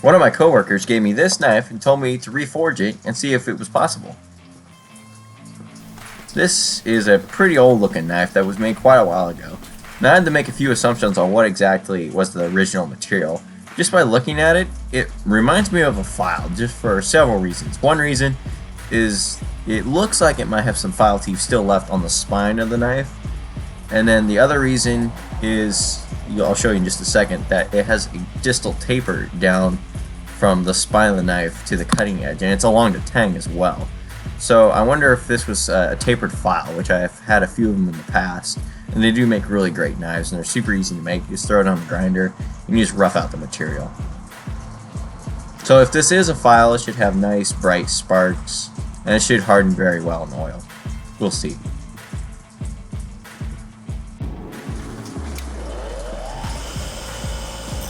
One of my coworkers gave me this knife and told me to reforge it and see if it was possible. This is a pretty old looking knife that was made quite a while ago. Now I had to make a few assumptions on what exactly was the original material. Just by looking at it, it reminds me of a file, just for several reasons. One reason is it looks like it might have some file teeth still left on the spine of the knife. And then the other reason is, I'll show you in just a second, that it has a distal taper down from the spine of the knife to the cutting edge, and it's along the tang as well. So I wonder if this was a tapered file, which I've had a few of them in the past, and they do make really great knives, and they're super easy to make. You just throw it on the grinder, and you just rough out the material. So if this is a file, it should have nice bright sparks, and it should harden very well in oil. We'll see.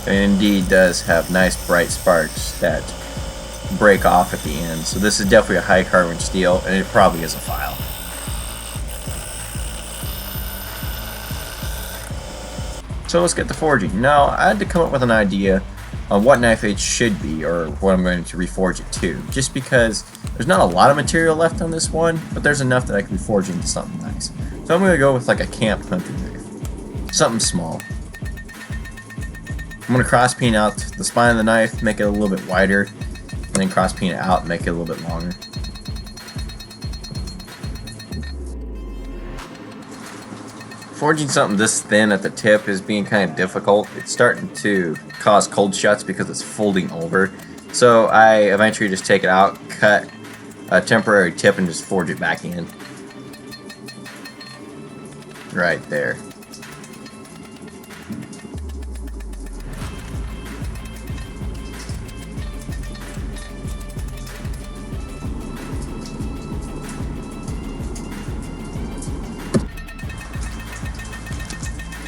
It indeed does have nice bright sparks that break off at the end. So this is definitely a high carbon steel, and it probably is a file. So let's get to forging. Now I had to come up with an idea on what knife edge should be, or what I'm going to reforge it to, just because there's not a lot of material left on this one, but there's enough that I can reforge into something nice. So I'm going to go with like a camp hunting knife, something small. I'm going to cross peen out the spine of the knife, make it a little bit wider, and then cross peen it out and make it a little bit longer. Forging something this thin at the tip is being kind of difficult. It's starting to cause cold shuts because it's folding over. So I eventually just take it out, cut a temporary tip, and just forge it back in. Right there.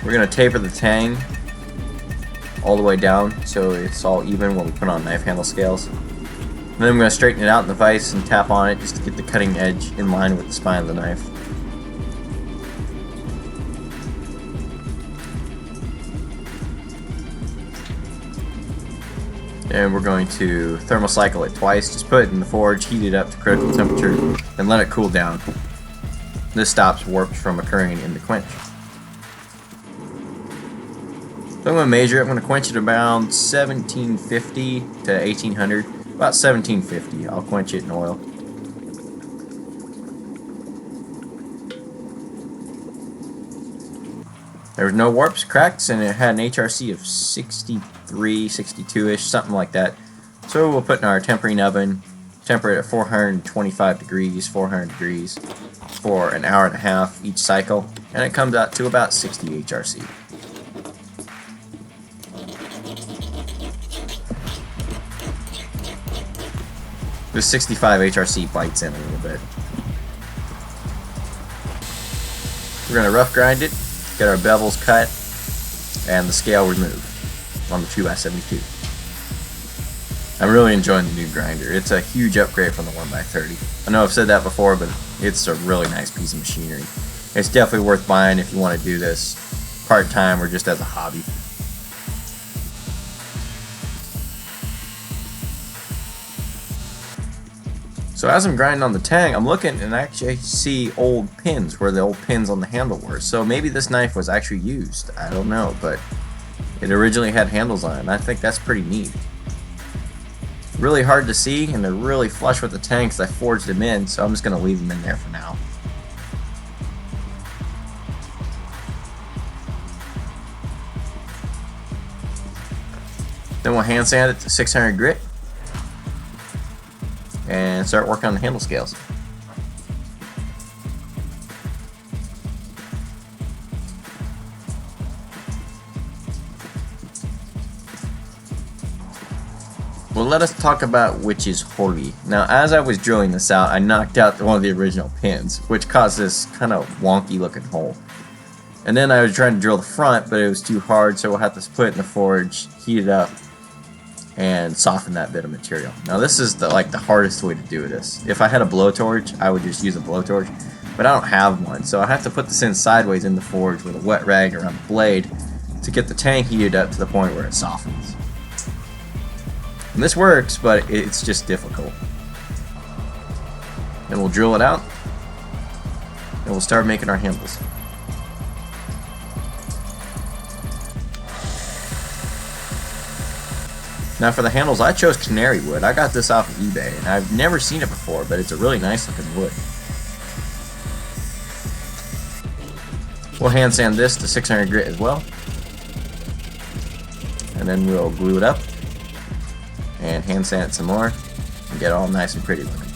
We're going to taper the tang all the way down so it's all even when we put on knife handle scales. And then I'm going to straighten it out in the vise and tap on it just to get the cutting edge in line with the spine of the knife. And we're going to thermocycle it twice. Just put it in the forge, heat it up to critical temperature, and let it cool down. This stops warps from occurring in the quench. So I'm going to measure it. I'm going to quench it around 1750 to 1800. About 1750. I'll quench it in oil. There was no warps, cracks, and it had an HRC of 63, 62-ish, something like that. So we'll put in our tempering oven, temper it at 425 degrees, 400 degrees for an hour and a half each cycle, and it comes out to about 60 HRC. This 65 HRC bites in a little bit. We're going to rough grind it, get our bevels cut, and the scale removed on the 2x72. I'm really enjoying the new grinder. It's a huge upgrade from the 1x30. I know I've said that before, but it's a really nice piece of machinery. It's definitely worth buying if you want to do this part-time or just as a hobby. So as I'm grinding on the tang, I'm looking and I actually see old pins where the old pins on the handle were. So maybe this knife was actually used. I don't know, but it originally had handles on it, and I think that's pretty neat. Really hard to see, and they're really flush with the tang because I forged them in, so I'm just going to leave them in there for now. Then we'll hand sand it to 600 grit and start working on the handle scales. Well, let us talk about which is holy. Now, as I was drilling this out, I knocked out one of the original pins, which caused this kind of wonky looking hole. And then I was trying to drill the front, but it was too hard, so we'll have to put it in the forge, heat it up, and soften that bit of material. Now this is the hardest way to do this. If I had a blowtorch, I would just use a blowtorch, but I don't have one, so I have to put this in sideways in the forge with a wet rag around the blade to get the tang heated up to the point where it softens. And this works, but it's just difficult. And we'll drill it out, and we'll start making our handles. Now for the handles, I chose canary wood. I got this off of eBay, and I've never seen it before, but it's a really nice looking wood. We'll hand sand this to 600 grit as well, and then we'll glue it up and hand sand it some more and get it all nice and pretty looking.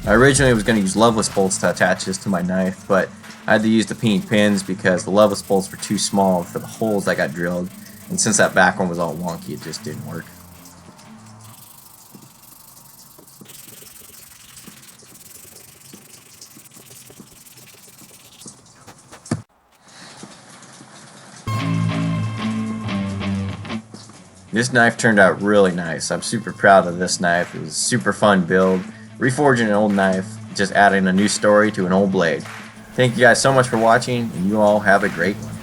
I originally was going to use loveless bolts to attach this to my knife, but I had to use the peen pins because the loveless bolts were too small for the holes that got drilled, and since that back one was all wonky, it just didn't work. This knife turned out really nice. I'm super proud of this knife. It was a super fun build. Reforging an old knife, just adding a new story to an old blade. Thank you guys so much for watching, and you all have a great one.